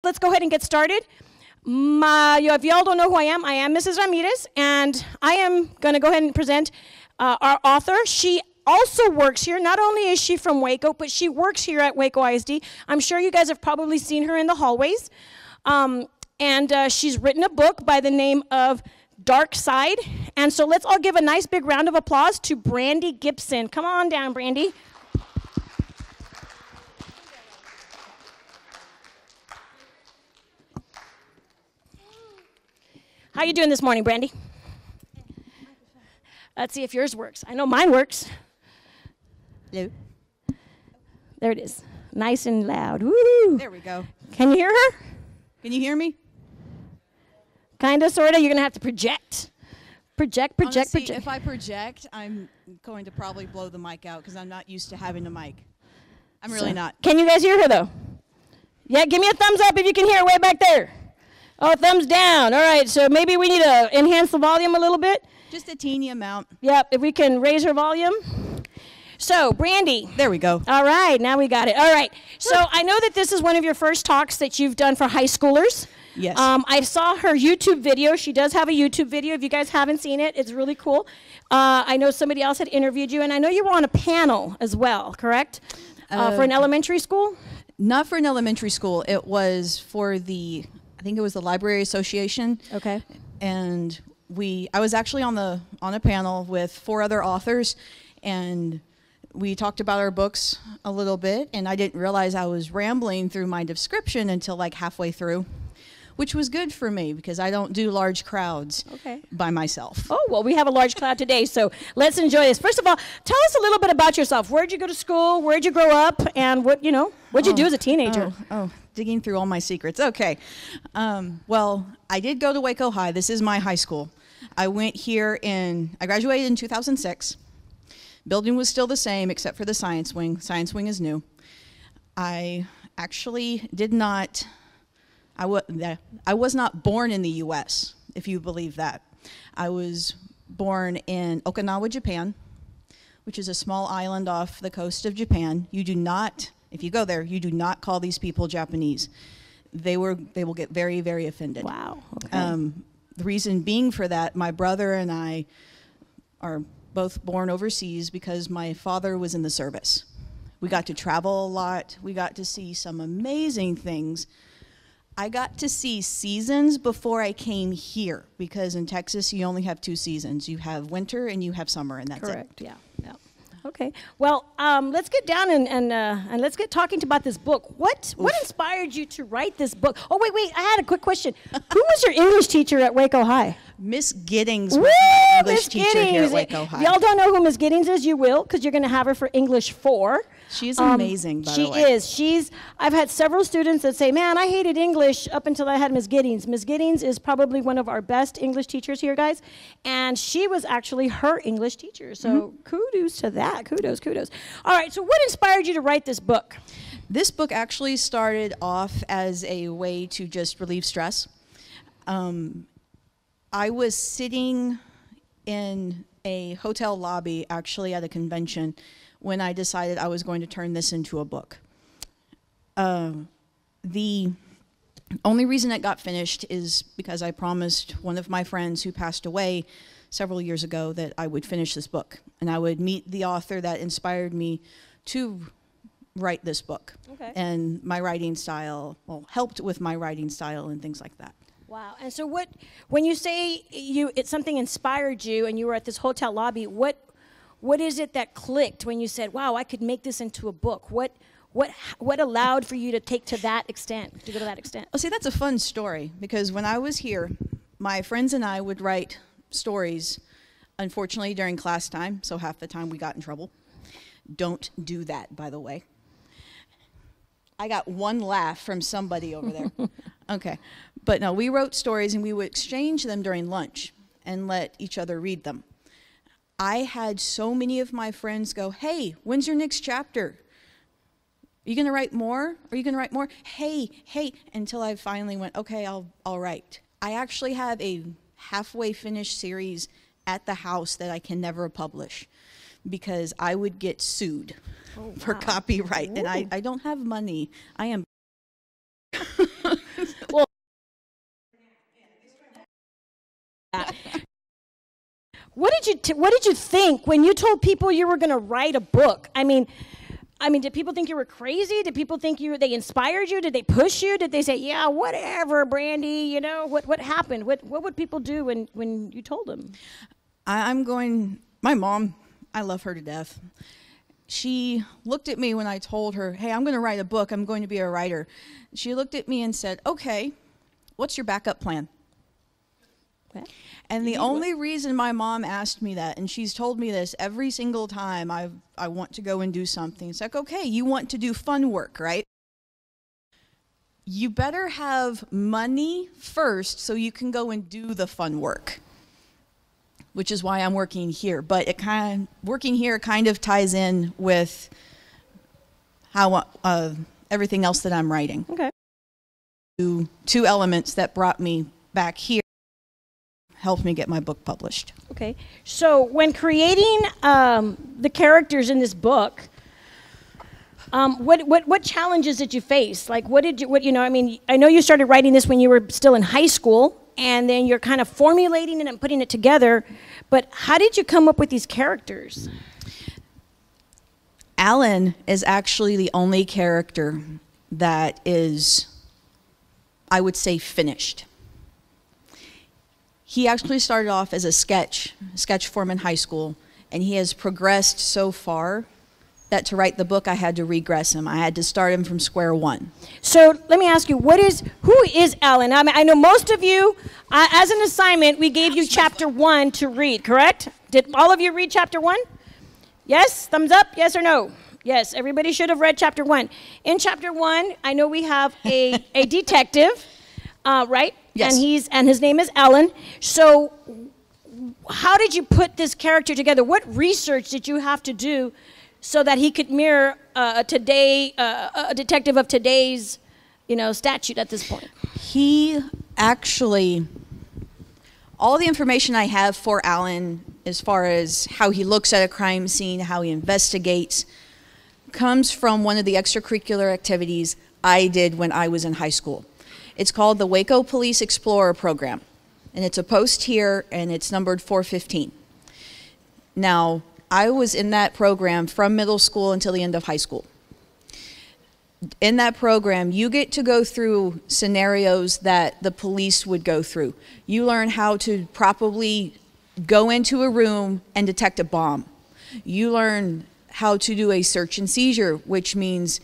let's go ahead and get started. If y'all don't know who I am Mrs. Ramirez, and I am going to go ahead and present our author. She also works here. Not only is she from Waco, but she works here at Waco ISD. I'm sure you guys have probably seen her in the hallways. And she's written a book by the name of Dark Side. And so let's all give a nice big round of applause to Brandi Gibson. Come on down, Brandi. How you doing this morning, Brandi? Let's see if yours works. I know mine works. Hello. There it is. Nice and loud. Woo! There we go. Can you hear her? Can you hear me? Kind of, sort of. You're going to have to project. Project. Honestly, if I project, I'm going to probably blow the mic out because I'm not used to having a mic. I'm really not. Can you guys hear her, though? Yeah, give me a thumbs up if you can hear her way back there. Oh, thumbs down. All right, so maybe we need to enhance the volume a little bit. Just a teeny amount. Yep, if we can raise her volume. So, Brandi. There we go. All right, now we got it. All right, so I know that this is one of your first talks that you've done for high schoolers. Yes. I saw her YouTube video. She does have a YouTube video. If you guys haven't seen it, it's really cool. I know somebody else had interviewed you, and I know you were on a panel as well, correct? For an elementary school? Not for an elementary school. It was for I think it was the Library Association. Okay. And I was actually on a panel with 4 other authors, and we talked about our books a little bit, and I didn't realize I was rambling through my description until like halfway through, which was good for me because I don't do large crowds by myself. Oh, well, we have a large crowd today, so let's enjoy this. First of all, tell us a little bit about yourself. Where'd you go to school? Where'd you grow up? And what'd you do as a teenager? Digging through all my secrets. Okay. Well, I did go to Waco High. This is my high school. I graduated in 2006. Building was still the same except for the science wing. Science wing is new. I actually I was not born in the U.S., if you believe that. I was born in Okinawa, Japan, which is a small island off the coast of Japan. If you go there, you do not call these people Japanese. They will get very, very offended. Wow. Okay. The reason being for that, my brother and I are both born overseas because my father was in the service. We got to travel a lot. We got to see some amazing things. I got to see seasons before I came here because in Texas you only have 2 seasons. You have winter and you have summer, and that's correct. Yeah. Okay. Well, let's get down and let's get talking about this book. What inspired you to write this book? Oh, wait. I had a quick question. Who was your English teacher at Waco High? Miss Giddings was my English teacher here at Waco High. Y'all don't know who Miss Giddings is? You will, because you're going to have her for English 4. She's amazing, by the way. She is. I've had several students that say, man, I hated English up until I had Miss Giddings. Miss Giddings is probably one of our best English teachers here, guys. And she was actually her English teacher. So kudos to that. Kudos. All right, so what inspired you to write this book? This book actually started off as a way to just relieve stress. I was sitting in a hotel lobby, actually at a convention, when I decided I was going to turn this into a book. The only reason it got finished is because I promised one of my friends who passed away several years ago that I would finish this book, and I would meet the author that inspired me to write this book. Okay. And my writing style, helped with my writing style and things like that. Wow. And so when you say something inspired you and you were at this hotel lobby, what is it that clicked when you said, wow, I could make this into a book? What allowed for you to go to that extent? Well, see, that's a fun story because when I was here, my friends and I would write stories, unfortunately, during class time, so half the time we got in trouble. Don't do that, by the way. I got one laugh from somebody over there. Okay. But no, we wrote stories and we would exchange them during lunch and let each other read them. I had so many of my friends go, hey, when's your next chapter? Are you going to write more? Are you going to write more? Hey, until I finally went, okay, I'll write. I actually have a halfway finished series at the house that I can never publish because I would get sued for copyright. Ooh. And I don't have money. I am What did you think when you told people you were going to write a book? I mean, did people think you were crazy? Did people think they inspired you? Did they push you? Did they say, yeah, whatever, Brandi, you know, what happened? What would people do when you told them? My mom, I love her to death. She looked at me when I told her, hey, I'm going to write a book. I'm going to be a writer. She looked at me and said, okay, what's your backup plan? What? And the only reason my mom asked me that, and she's told me this every single time I want to go and do something, it's like, okay, you want to do fun work, right? You better have money first so you can go and do the fun work, which is why I'm working here. But working here kind of ties in with how everything else that I'm writing. Okay. Two elements that brought me back here helped me get my book published. Okay. So when creating the characters in this book, what challenges did you face? Like, I know you started writing this when you were still in high school, and then you're kind of formulating it and putting it together, but how did you come up with these characters? Alan is actually the only character that is, I would say, finished. He actually started off as a sketch form in high school, and he has progressed so far that to write the book, I had to regress him. I had to start him from square one. So let me ask you, who is Alan? I know most of you, as an assignment, we gave you chapter 1 to read, correct? Did all of you read chapter 1? Yes? Thumbs up? Yes or no? Yes, everybody should have read chapter 1. In chapter 1, I know we have a detective, right? Yes. And his name is Alan. So how did you put this character together? What research did you have to do so that he could mirror a detective of today's, statute at this point? He actually, all the information I have for Alan as far as how he looks at a crime scene, how he investigates, comes from one of the extracurricular activities I did when I was in high school. It's called the Waco Police Explorer Program, and it's a post here, and it's numbered 415. Now, I was in that program from middle school until the end of high school. In that program, you get to go through scenarios that the police would go through. You learn how to properly go into a room and detect a bomb. You learn how to do a search and seizure, which means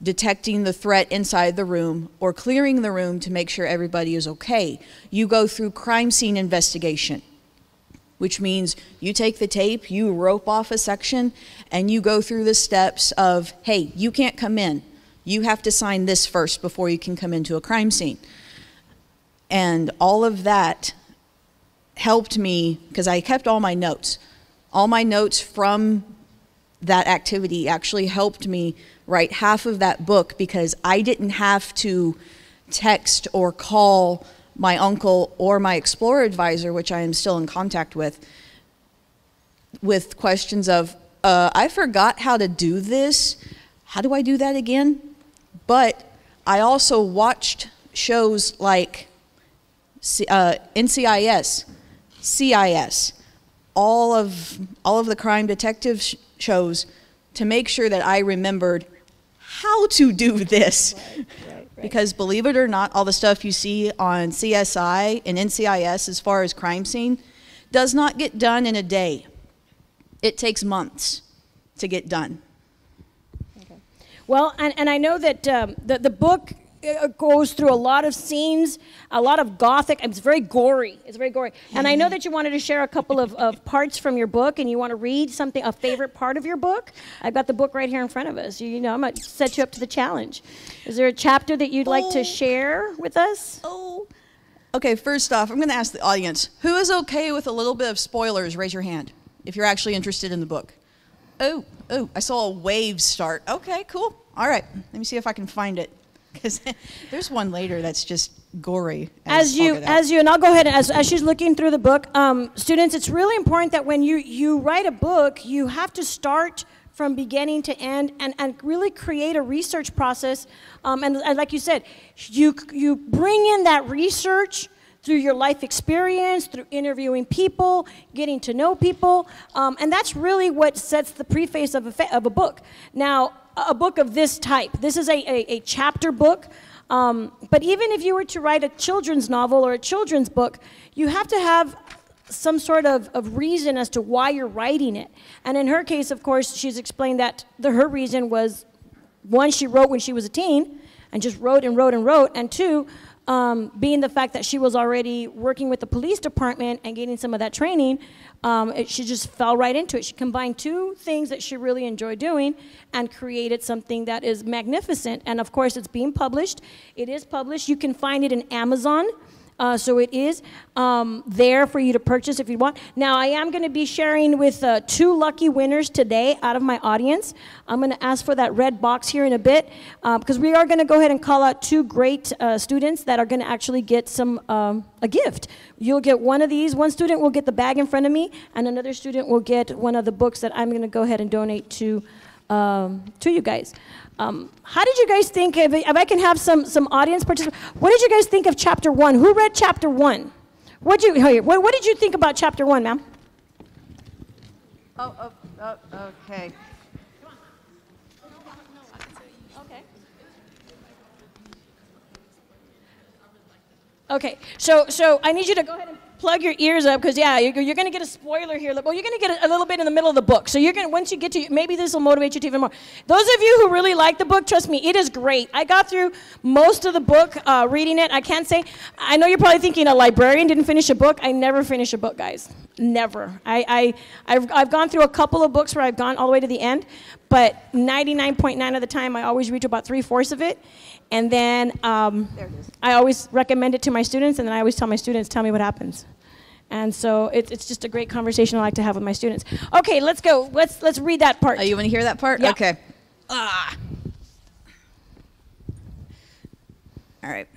detecting the threat inside the room or clearing the room to make sure everybody is okay. You go through crime scene investigation, which means you take the tape, you rope off a section, and you go through the steps of, hey, you can't come in. You have to sign this first before you can come into a crime scene. And all of that helped me, because I kept all my notes. All my notes from that activity actually helped me write half of that book, because I didn't have to text or call my uncle or my Explorer advisor, which I am still in contact with questions of, I forgot how to do this. How do I do that again? But I also watched shows like NCIS, CIS, all of the crime detective shows to make sure that I remembered how to do this. Right. Because believe it or not, all the stuff you see on CSI and NCIS as far as crime scene does not get done in a day. It takes months to get done. Okay. Well, and I know that the book goes through a lot of scenes, a lot of gothic. It's very gory. It's very gory. And I know that you wanted to share a couple of parts from your book, and you want to read something, a favorite part of your book. I've got the book right here in front of us. I'm going to set you up to the challenge. Is there a chapter that you'd like to share with us? Okay, first off, I'm going to ask the audience, who is okay with a little bit of spoilers? Raise your hand if you're actually interested in the book. Oh, I saw a wave start. Okay, cool. All right, let me see if I can find it. Because there's one later that's just gory. And I'll go ahead, as she's looking through the book, students, it's really important that when you write a book, you have to start from beginning to end and really create a research process. And like you said, you bring in that research through your life experience, through interviewing people, getting to know people. And that's really what sets the preface of a book. Now, a book of this type, this is a chapter book. But even if you were to write a children's novel or a children's book, you have to have some sort of reason as to why you're writing it. And in her case, of course, she's explained that her reason was, one, she wrote when she was a teen, and just wrote and wrote and wrote, and two, being the fact that she was already working with the police department and getting some of that training, she just fell right into it. She combined two things that she really enjoyed doing and created something that is magnificent. And of course, it's being published. It is published. You can find it in Amazon. So it is there for you to purchase if you want. Now, I am going to be sharing with 2 lucky winners today out of my audience. I'm going to ask for that red box here in a bit because we are going to go ahead and call out 2 great students that are going to actually get a gift. You'll get one of these. One student will get the bag in front of me, and another student will get one of the books that I'm going to go ahead and donate to you guys. How did you guys think, if I can have some audience participants, what did you guys think of chapter 1? Who read chapter 1? What did you think about chapter 1, ma'am? Okay. Okay, so I need you to go ahead and plug your ears up because, yeah, you're going to get a spoiler here. Well, you're going to get a little bit in the middle of the book. So you're going to, once you get to, maybe this will motivate you to even more. Those of you who really like the book, trust me, it is great. I got through most of the book reading it. I can't say, I know you're probably thinking a librarian didn't finish a book. I never finish a book, guys. Never. I've gone through a couple of books where I've gone all the way to the end, but 99.9 of the time I always read to about 3/4 of it. And then I always recommend it to my students, and then I always tell my students, tell me what happens. And so it's just a great conversation I like to have with my students. Okay, let's go. Let's read that part. Oh, you want to hear that part? Yeah. Okay. All right.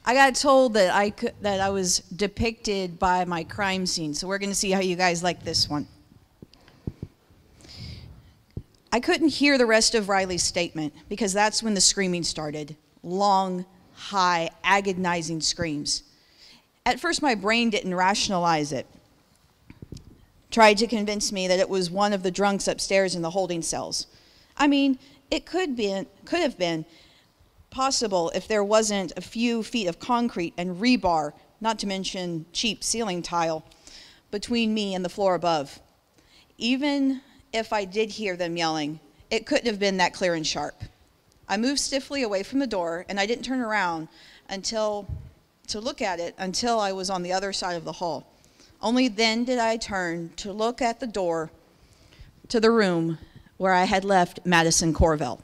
I got told that I was depicted by my crime scene, so we're going to see how you guys like this one. I couldn't hear the rest of Riley's statement because that's when the screaming started. Long, high, agonizing screams. At first, my brain didn't rationalize it. Tried to convince me that it was one of the drunks upstairs in the holding cells. I mean, it could have been possible if there wasn't a few feet of concrete and rebar, not to mention cheap ceiling tile, between me and the floor above. Even if I did hear them yelling, it couldn't have been that clear and sharp. I moved stiffly away from the door, and I didn't turn around to look at it until I was on the other side of the hall. Only then did I turn to look at the door to the room where I had left Madison Corvell.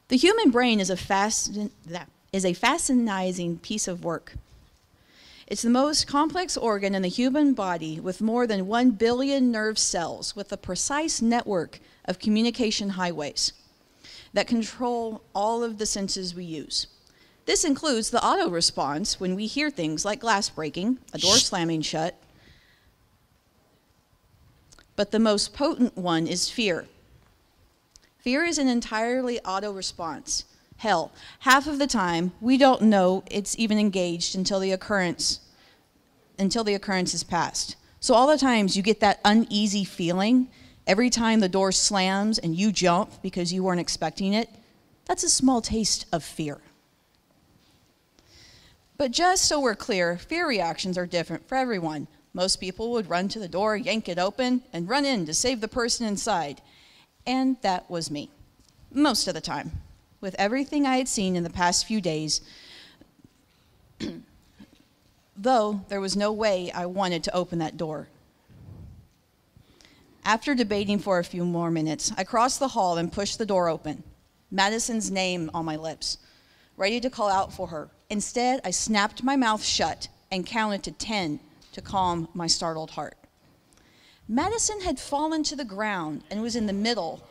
The human brain is a fascinating piece of work. It's the most complex organ in the human body with more than 1 billion nerve cells with a precise network of communication highways that control all of the senses we use. This includes the auto response when we hear things like glass breaking, a door slamming shut. But the most potent one is fear. Fear is an entirely auto response. Hell, half of the time, we don't know it's even engaged until the occurrence is passed. So all the times you get that uneasy feeling every time the door slams and you jump because you weren't expecting it, that's a small taste of fear. But just so we're clear, fear reactions are different for everyone. Most people would run to the door, yank it open, and run in to save the person inside. And that was me, most of the time. With everything I had seen in the past few days, though there was no way I wanted to open that door. After debating for a few more minutes, I crossed the hall and pushed the door open, Madison's name on my lips, ready to call out for her. Instead, I snapped my mouth shut and counted to 10 to calm my startled heart. Madison had fallen to the ground and was in the middle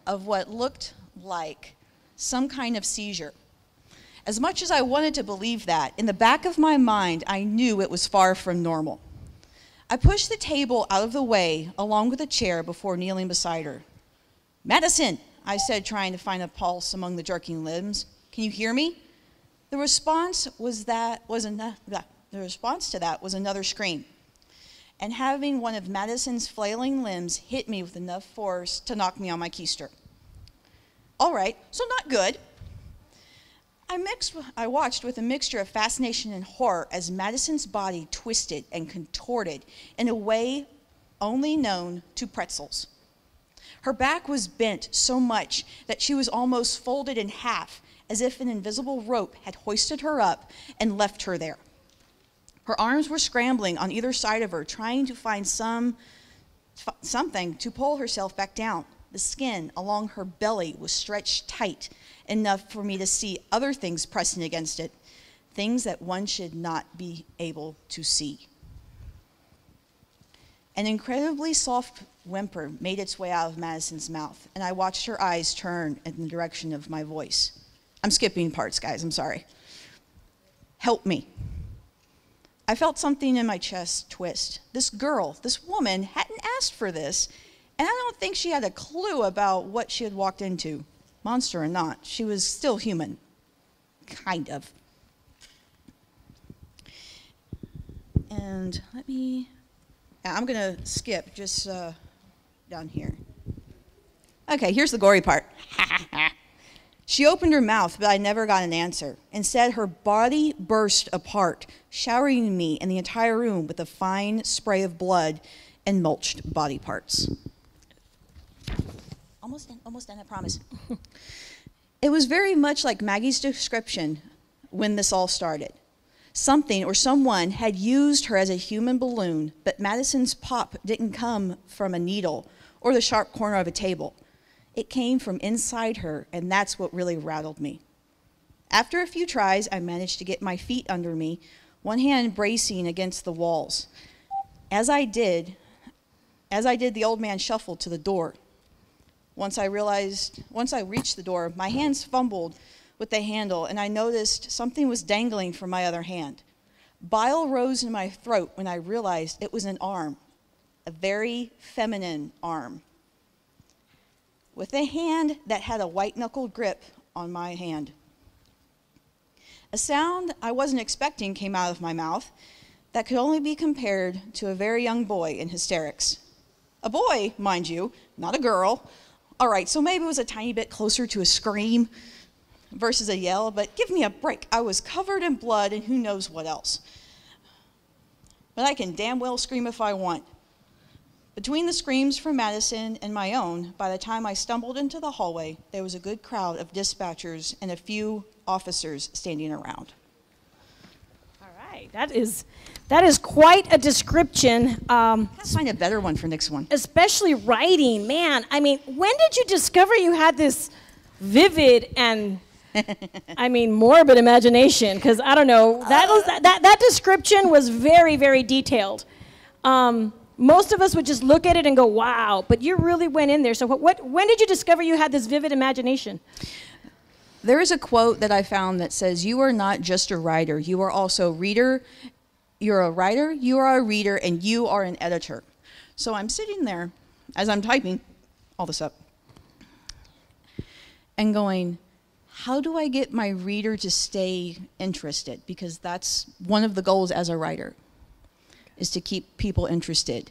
of what looked like some kind of seizure. As much as I wanted to believe that, in the back of my mind, I knew it was far from normal. I pushed the table out of the way along with a chair before kneeling beside her. "Madison," I said, trying to find a pulse among the jerking limbs. "Can you hear me?" The response to that was another scream, and having one of Madison's flailing limbs hit me with enough force to knock me on my keister. All right, so not good. I watched with a mixture of fascination and horror as Madison's body twisted and contorted in a way only known to pretzels. Her back was bent so much that she was almost folded in half, as if an invisible rope had hoisted her up and left her there. Her arms were scrambling on either side of her, trying to find something to pull herself back down. The skin along her belly was stretched tight enough for me to see other things pressing against it, things that one should not be able to see. An incredibly soft whimper made its way out of Madison's mouth, and I watched her eyes turn in the direction of my voice. I'm skipping parts, guys, I'm sorry. Help me. I felt something in my chest twist. This girl, this woman, hadn't asked for this, and I don't think she had a clue about what she had walked into. Monster or not, she was still human. Kind of. And I'm going to skip just down here. Okay, here's the gory part. She opened her mouth, but I never got an answer. Instead, her body burst apart, showering me and the entire room with a fine spray of blood and mulched body parts. Almost done, I promise. It was very much like Maggie's description when this all started. Something or someone had used her as a human balloon, but Madison's pop didn't come from a needle or the sharp corner of a table. It came from inside her, and that's what really rattled me. After a few tries, I managed to get my feet under me, one hand bracing against the walls. As I did, the old man shuffled to the door. Once I reached the door, my hands fumbled with the handle, and I noticed something was dangling from my other hand. Bile rose in my throat when I realized it was an arm, a very feminine arm, with a hand that had a white-knuckled grip on my hand. A sound I wasn't expecting came out of my mouth that could only be compared to a very young boy in hysterics. A boy, mind you, not a girl. All right, so maybe it was a tiny bit closer to a scream versus a yell, but give me a break. I was covered in blood and who knows what else. But I can damn well scream if I want. Between the screams from Madison and my own, by the time I stumbled into the hallway, there was a good crowd of dispatchers and a few officers standing around. All right, that is quite a description. I'll find a better one for next one. Especially writing, man. I mean, when did you discover you had this vivid and, morbid imagination? Because I don't know, that description was very, very detailed. Most of us would just look at it and go, wow, but you really went in there. So when did you discover you had this vivid imagination? There is a quote that I found that says, you are not just a writer, you are also a reader. You're a writer, you are a reader, and you are an editor. So I'm sitting there as I'm typing all this up and going, how do I get my reader to stay interested? Because that's one of the goals as a writer, is to keep people interested.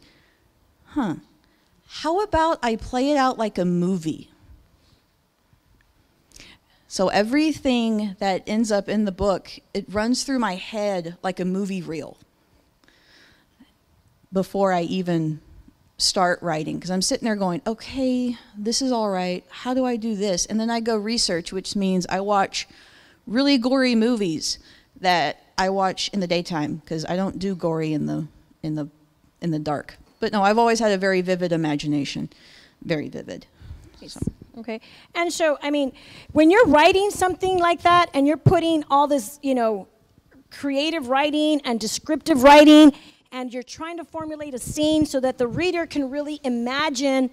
How about I play it out like a movie? So everything that ends up in the book, it runs through my head like a movie reel before I even start writing. Because I'm sitting there going, okay, this is all right. How do I do this? And then I go research, which means I watch really gory movies that I watch in the daytime, because I don't do gory in the dark. But no, I've always had a very vivid imagination, very vivid. So. Okay, and so, when you're writing something like that and you're putting all this, creative writing and descriptive writing, and you're trying to formulate a scene so that the reader can really imagine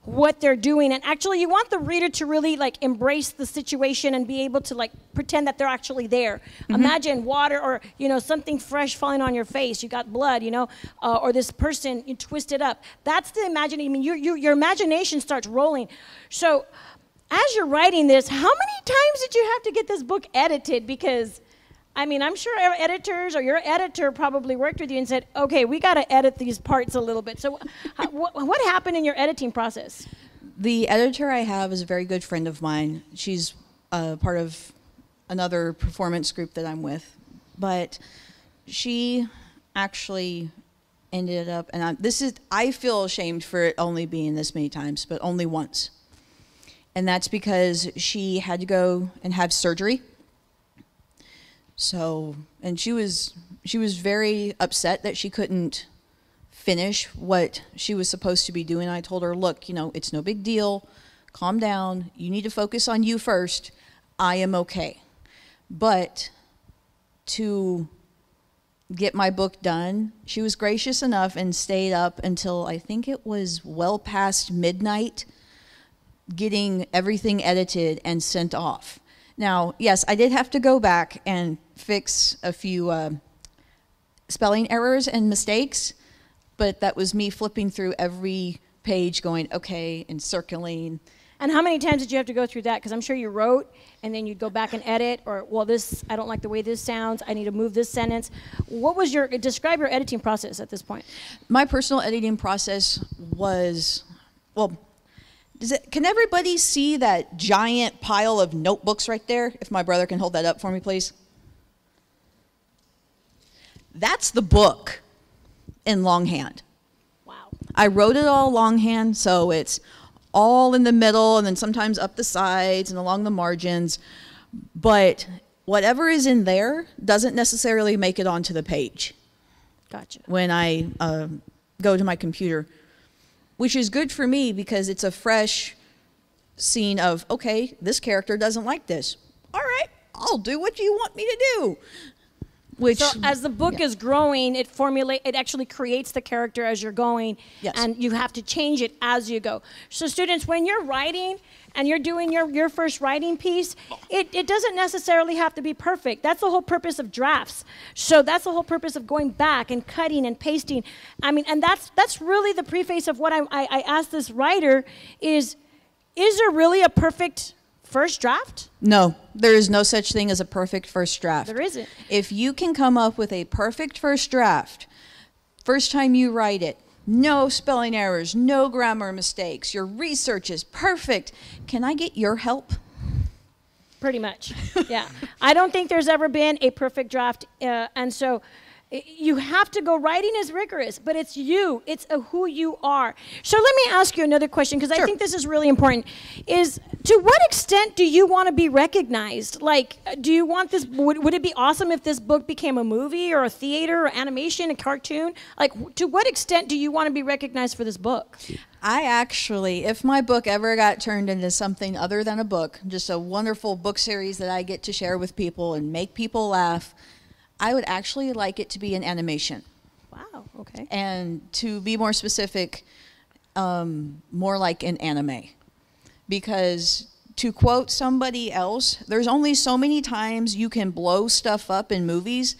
what they're doing, and actually you want the reader to really embrace the situation and be able to pretend that they're actually there. Mm-hmm. Imagine water or something fresh falling on your face. You got blood, or this person, you twist it up. That's the imagination. Your imagination starts rolling. So as you're writing this, how many times did you have to get this book edited? Because I mean, I'm sure our editors or your editor probably worked with you and said, okay, we got to edit these parts a little bit. So what happened in your editing process? The editor I have is a very good friend of mine. She's part of another performance group that I'm with. But she actually ended up, and I feel ashamed for it only being this many times, but only once. And that's because she had to go and have surgery. So, and she was very upset that she couldn't finish what she was supposed to be doing. I told her, look, it's no big deal. Calm down. You need to focus on you first. I am okay. But to get my book done, she was gracious enough and stayed up until I think it was well past midnight getting everything edited and sent off. Now, yes, I did have to go back and fix a few spelling errors and mistakes, but that was me flipping through every page going, okay, and circling. And how many times did you have to go through that? Because I'm sure you wrote, and then you'd go back and edit, or, well, I don't like the way this sounds, I need to move this sentence. Describe your editing process at this point. My personal editing process was, well, can everybody see that giant pile of notebooks right there? If my brother can hold that up for me, please. That's the book in longhand. Wow. I wrote it all longhand, so it's all in the middle and then sometimes up the sides and along the margins. But whatever is in there doesn't necessarily make it onto the page. Gotcha. When I go to my computer, which is good for me because it's a fresh scene of, okay, this character doesn't like this. All right, I'll do what you want me to do. So as the book is growing, it actually creates the character as you're going, yes. And you have to change it as you go. So students, when you're writing and you're doing your first writing piece, it doesn't necessarily have to be perfect. That's the whole purpose of drafts. So that's the whole purpose of going back and cutting and pasting. I mean, and that's really the preface of what I asked this writer is there really a perfect first draft? No, there is no such thing as a perfect first draft. There isn't. If you can come up with a perfect first draft, first time you write it, no spelling errors, no grammar mistakes, your research is perfect, can I get your help? Pretty much, yeah. I don't think there's ever been a perfect draft, and so you have to go. Writing is rigorous, but it's you. It's who you are. So let me ask you another question, because Sure. I think this is really important. Is to what extent do you want to be recognized? Like, do you want this? Would it be awesome if this book became a movie or a theater or animation, a cartoon? Like, to what extent do you want to be recognized for this book? I actually, if my book ever got turned into something other than a book, just a wonderful book series that I get to share with people and make people laugh, I would actually like it to be an animation. Wow, okay. And to be more specific, more like an anime. Because to quote somebody else, there's only so many times you can blow stuff up in movies,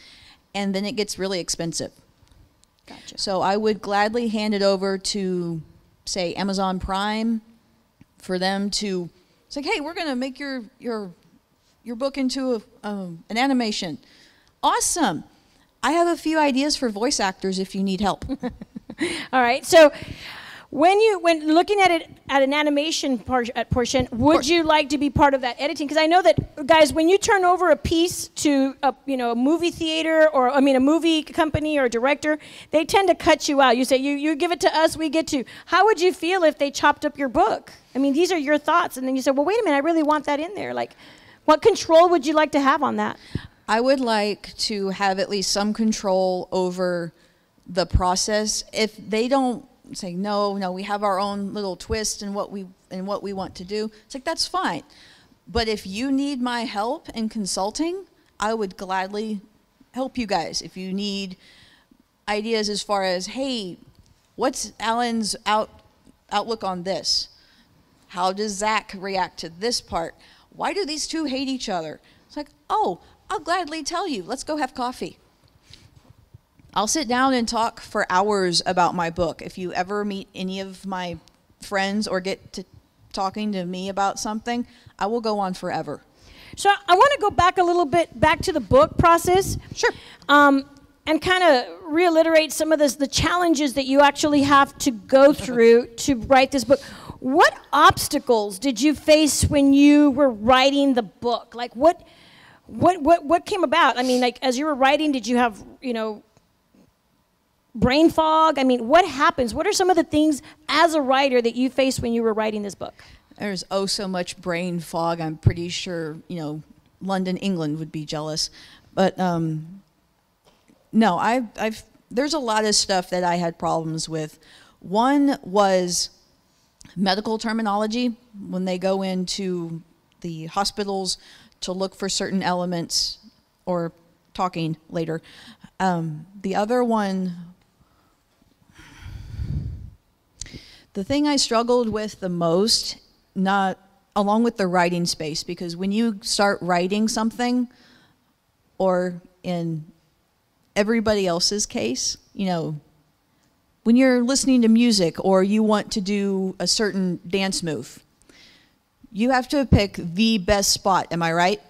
and then it gets really expensive. Gotcha. So I would gladly hand it over to, say, Amazon Prime, for them to say, hey, we're going to make your book into an animation. Awesome. I have a few ideas for voice actors if you need help. All right. So when looking at it at an animation portion, would you like to be part of that editing? Because I know that, guys, when you turn over a piece to a movie theater or a movie company or director, they tend to cut you out. You say, you give it to us, we get to. How would you feel if they chopped up your book? I mean, these are your thoughts. And then you say, well, wait a minute, I really want that in there. Like, what control would you like to have on that? I would like to have at least some control over the process. If they don't say, no, we have our own little twist in what we want to do, it's like, that's fine. But if you need my help in consulting, I would gladly help you guys. If you need ideas as far as, hey, what's Alan's outlook on this? How does Zach react to this part? Why do these two hate each other? It's like, oh, I'll gladly tell you. Let's go have coffee. I'll sit down and talk for hours about my book. If you ever meet any of my friends or get to talking to me about something, I will go on forever. So I want to go back a little bit, back to the book process. Sure. And kind of reiterate some of the challenges that you actually have to go through to write this book. What obstacles did you face when you were writing the book? Like what came about? I mean, like as you were writing, did you have, brain fog? I mean, what happens? What are some of the things as a writer that you faced when you were writing this book? There's so much brain fog. I'm pretty sure, London, England would be jealous. But no, there's a lot of stuff that I had problems with. One was medical terminology. When they go into the hospitals to look for certain elements, or talking later. The other one, the thing I struggled with the most, not along with the writing space, because when you start writing something, or in everybody else's case, when you're listening to music or you want to do a certain dance move, you have to pick the best spot, am I right?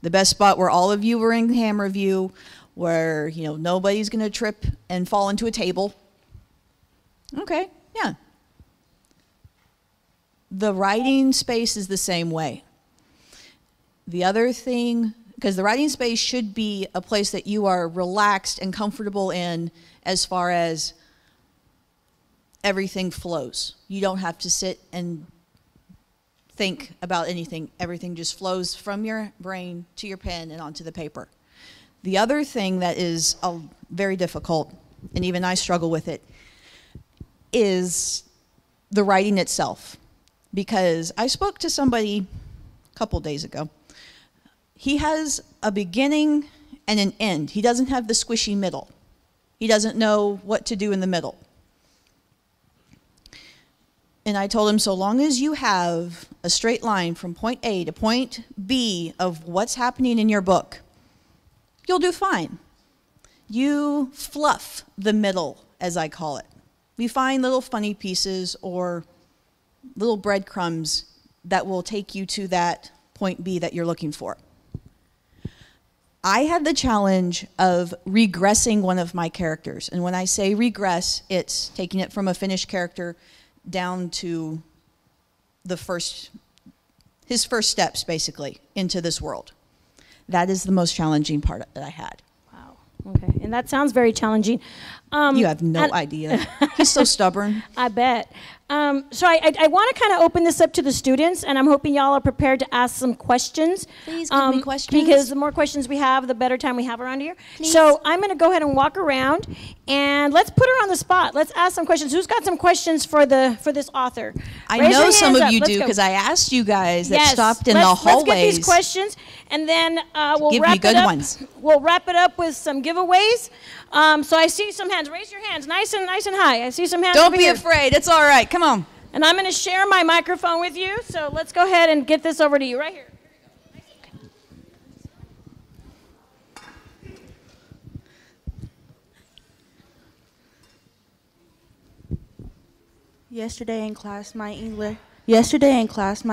The best spot where all of you are in camera view, where, nobody's going to trip and fall into a table. Okay, yeah. The writing space is the same way. The other thing, because the writing space should be a place that you are relaxed and comfortable in, as far as everything flows. You don't have to sit and think about anything. Everything just flows from your brain to your pen and onto the paper. The other thing that is very difficult, and even I struggle with it, is the writing itself. Because I spoke to somebody a couple days ago. He has a beginning and an end. He doesn't have the squishy middle. He doesn't know what to do in the middle. And I told him, so long as you have a straight line from point A to point B of what's happening in your book, you'll do fine. You fluff the middle, as I call it. We find little funny pieces or little breadcrumbs that will take you to that point B that you're looking for. I had the challenge of regressing one of my characters. And when I say regress, it's taking it from a finished character down to his first steps, basically, into this world. That is the most challenging part that I had. Wow. Okay. And that sounds very challenging. You have no idea. He's so stubborn. I bet. So I want to kind of open this up to the students, and I'm hoping y'all are prepared to ask some questions. Please give me questions. Because the more questions we have, the better time we have around here. Please. So I'm going to go ahead and walk around, and let's put her on the spot. Let's ask some questions. Who's got some questions for this author? I know some of you do, because I asked you guys that stopped in the hallways. Let's get these questions, and then we'll give wrap me good it up. ones. We'll wrap it up with some giveaways. So I see some hands. Raise your hands, nice and high. I see some hands. Don't be afraid. It's all right. Come on. And I'm going to share my microphone with you. So let's go ahead and get this over to you right here. Yesterday in class, my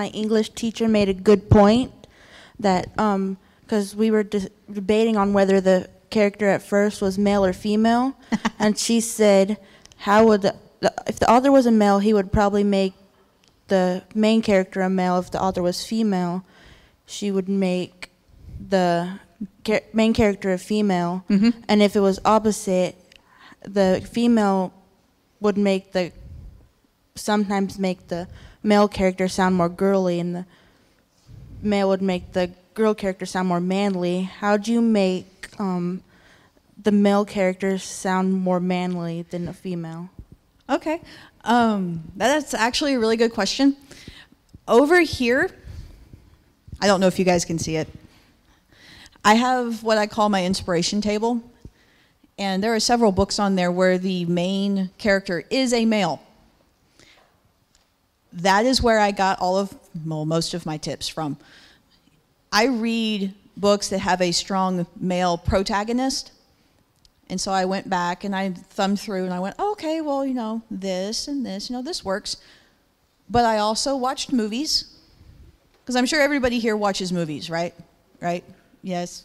English teacher made a good point that because we were debating on whether the character at first was male or female, and she said, how would if the author was a male, he would probably make the main character a male. If the author was female, she would make the main character a female. Mm-hmm. And if it was opposite, the female would sometimes make the male character sound more girly, and the male would make the girl character sound more manly. How'd you make the male character sound more manly than a female? Okay, that's actually a really good question. Over here, I don't know if you guys can see it. I have what I call my inspiration table, and there are several books on there where the main character is a male. That is where I got most of my tips from. I read books that have a strong male protagonist. And so I went back and I thumbed through and I went, oh, okay, well, this and this, this works. But I also watched movies. Because I'm sure everybody here watches movies, right? Right? Yes.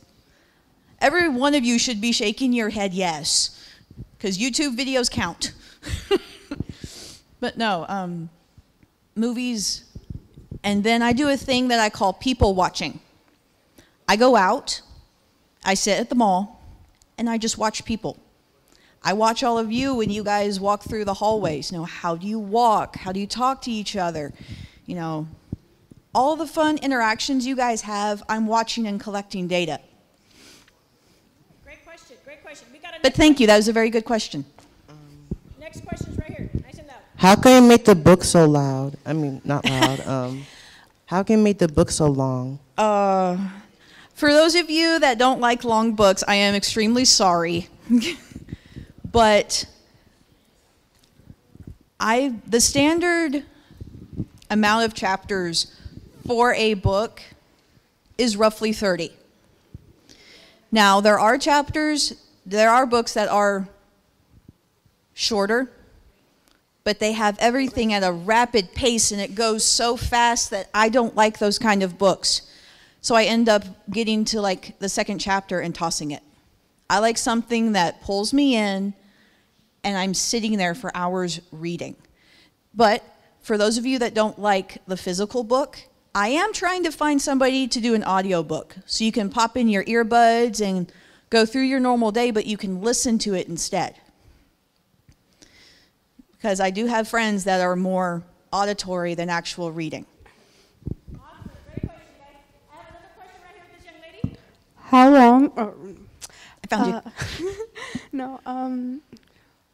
Every one of you should be shaking your head yes, because YouTube videos count. But no, movies, and then I do a thing that I call people watching. I go out, I sit at the mall, and I just watch people. I watch all of you when you guys walk through the hallways. You know, how do you walk? How do you talk to each other? You know, all the fun interactions you guys have, I'm watching and collecting data. Great question, great question. We got But thank you, that was a very good question. Next question's right here, nice and loud. How can you make the book so loud? I mean, not loud. How can you make the book so long? For those of you that don't like long books, I am extremely sorry. But the standard amount of chapters for a book is roughly 30. Now, there are books that are shorter, but they have everything at a rapid pace and it goes so fast that I don't like those kind of books. So I end up getting to like the second chapter and tossing it. I like something that pulls me in and I'm sitting there for hours reading. But for those of you that don't like the physical book, I am trying to find somebody to do an audiobook. So you can pop in your earbuds and go through your normal day, but you can listen to it instead. Because I do have friends that are more auditory than actual reading. Awesome, great question, guys. I have another question right here with this young lady. How long? I found you. No.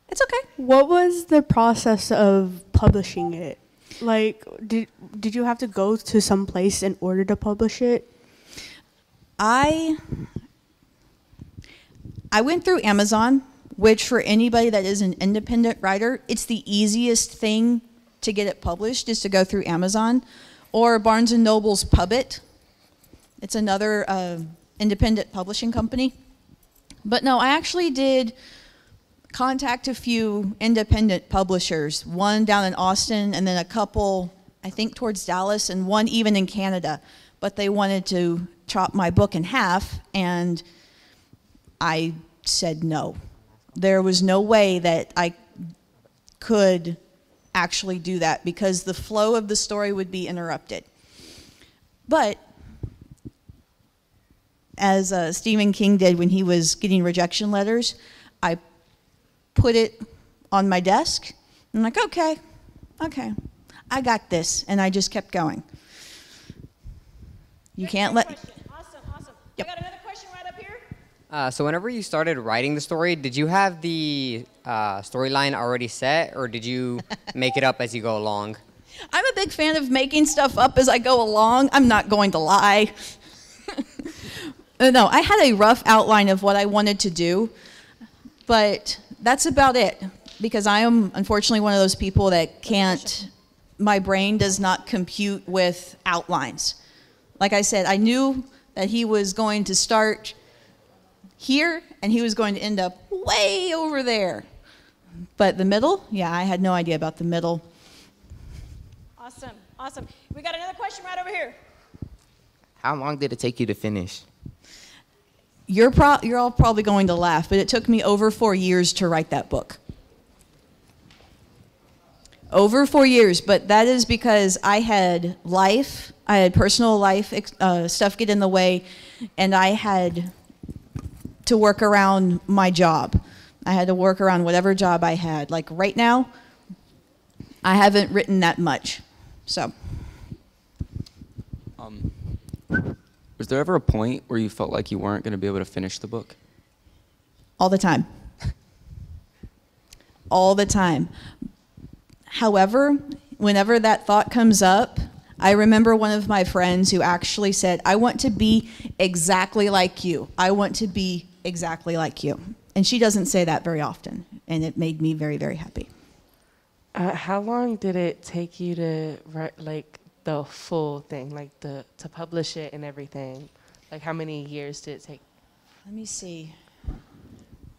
It's okay. What was the process of publishing it? Like, did you have to go to some place in order to publish it? I went through Amazon, which for anybody that is an independent writer, it's the easiest thing to get it published is to go through Amazon, or Barnes & Noble's Pub-It. It's another independent publishing company. But no, I actually did contact a few independent publishers, one down in Austin and then a couple, I think, towards Dallas, and one even in Canada. But they wanted to chop my book in half, and I said no. There was no way that I could actually do that because the flow of the story would be interrupted. But as Stephen King did when he was getting rejection letters, I put it on my desk. I'm like, okay, I got this. And I just kept going. You can't let... Awesome. Yep. I got another question right up here. So whenever you started writing the story, did you have the storyline already set, or did you make it up as you go along? I'm a big fan of making stuff up as I go along. I'm not going to lie. No, I had a rough outline of what I wanted to do, but that's about it, because I am unfortunately one of those people that can't, my brain does not compute with outlines. Like I said, I knew that he was going to start here and he was going to end up way over there. But the middle, yeah, I had no idea about the middle. Awesome. We got another question right over here. How long did it take you to finish? You're all probably going to laugh, but it took me over 4 years to write that book. Over 4 years, but that is because I had personal life stuff get in the way, and I had to work around my job. I had to work around whatever job I had. Like right now, I haven't written that much, so. Was there ever a point where you felt like you weren't going to be able to finish the book? All the time. All the time. However, whenever that thought comes up, I remember one of my friends who actually said, I want to be exactly like you. I want to be exactly like you. And she doesn't say that very often, and it made me very, very happy. How long did it take you to write, like, the full thing, like to publish it and everything? Like, how many years did it take? Let me see.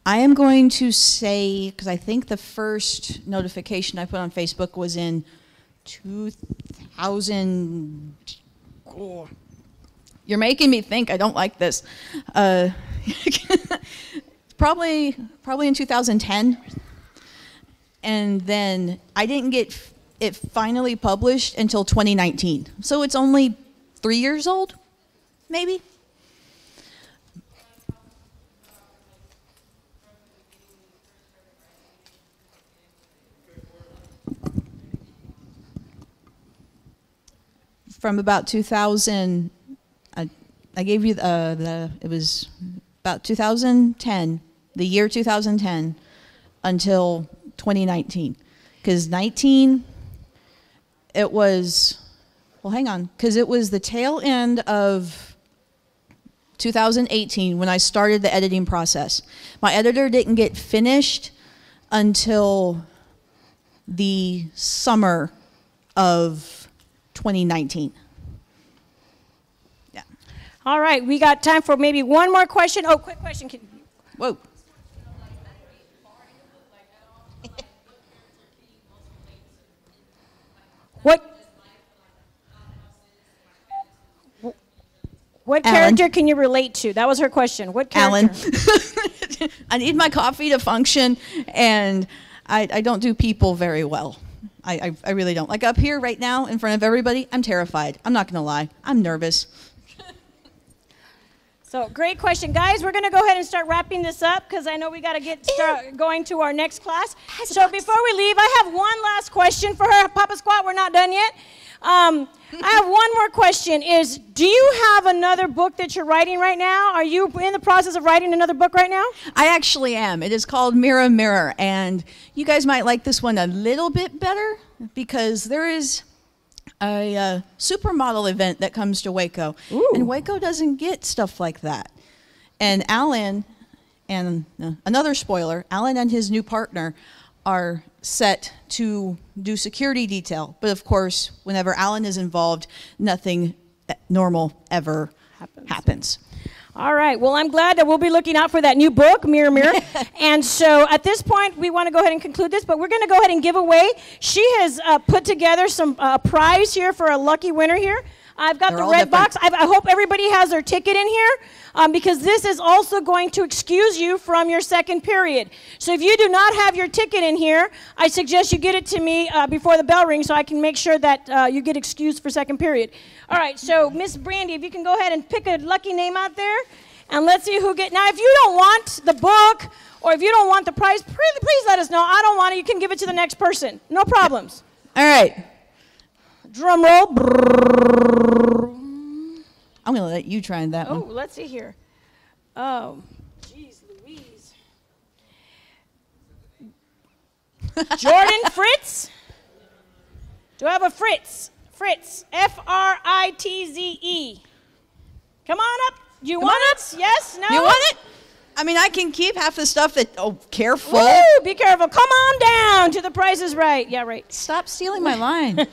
I am going to say, because I think the first notification I put on Facebook was in 2000, You're making me think. I don't like this. Probably in 2010. And then I didn't get it finally published until 2019. So it's only 3 years old, maybe. From about 2000, I gave you it was about 2010, the year 2010, until 2019. Because 19, it was, well, hang on, because it was the tail end of 2018 when I started the editing process. My editor didn't get finished until the summer of 2019. Yeah. All right, we got time for maybe one more question. Oh, quick question. Whoa. What Alan. character can you relate to? That was her question. What character? Alan. I need my coffee to function, and I don't do people very well. I really don't. Like up here right now in front of everybody, I'm terrified. I'm not going to lie. I'm nervous. So great question. Guys, we're going to go ahead and start wrapping this up because I know we got to start going to our next class. So before we leave, I have one last question for her. Papa Squat, we're not done yet. I have one more question is, do you have another book that you're writing right now? Are you in the process of writing another book right now? I actually am. It is called Mirror, Mirror, and you guys might like this one a little bit better because there is a supermodel event that comes to Waco. Ooh. And Waco doesn't get stuff like that. And Alan, and another spoiler, Alan and his new partner are set to do security detail. But of course, whenever Alan is involved, nothing normal ever happens. All right. Well, I'm glad that we'll be looking out for that new book, Mirror, Mirror. And so at this point, we want to go ahead and conclude this, but we're going to go ahead and give away. She has put together some prize here for a lucky winner here. I've got the red box. I hope everybody has their ticket in here because this is also going to excuse you from your second period. So if you do not have your ticket in here, I suggest you get it to me before the bell rings so I can make sure that you get excused for second period. All right, so Miss Brandi, if you can go ahead and pick a lucky name out there, and let's see who get. Now, if you don't want the book or if you don't want the prize, please let us know. I don't want it. You can give it to the next person. No problems. All right. Drum roll. I'm going to let you try that one. Oh, let's see here. Oh, geez, Louise. Jordan Fritz. Do I have a Fritz? Fritz. F-R-I-T-Z-E. Come on up. You want it? Yes? No? You want it? I mean, I can keep half the stuff that, oh, careful. Woo, be careful. Come on down to the Price is Right. Yeah, right. Stop stealing my line.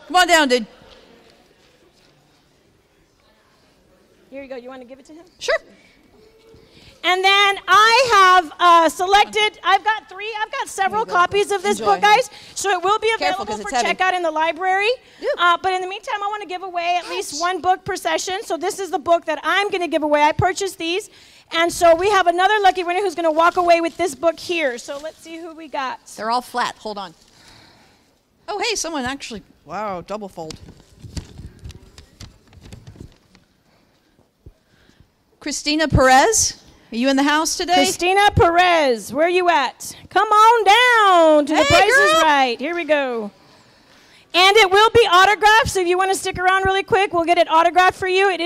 Come on down, dude. Here you go. You want to give it to him? Sure. And then I have selected, I've got several copies of this book, guys. So it will be available for checkout in the library. But in the meantime, I want to give away at least one book per session. So this is the book that I'm going to give away. I purchased these. And so we have another lucky winner who's going to walk away with this book here. So let's see who we got. They're all flat. Hold on. Oh, hey, someone actually, wow, double fold. Christina Perez, are you in the house today? Christina Perez, where are you at? Come on down to the Price is Right. Here we go. And it will be autographed, so if you want to stick around really quick, we'll get it autographed for you. It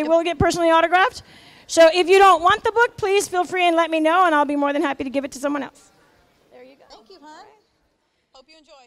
will get personally autographed. So if you don't want the book, please feel free and let me know, and I'll be more than happy to give it to someone else. There you go. Thank you, hon. Hope you enjoy.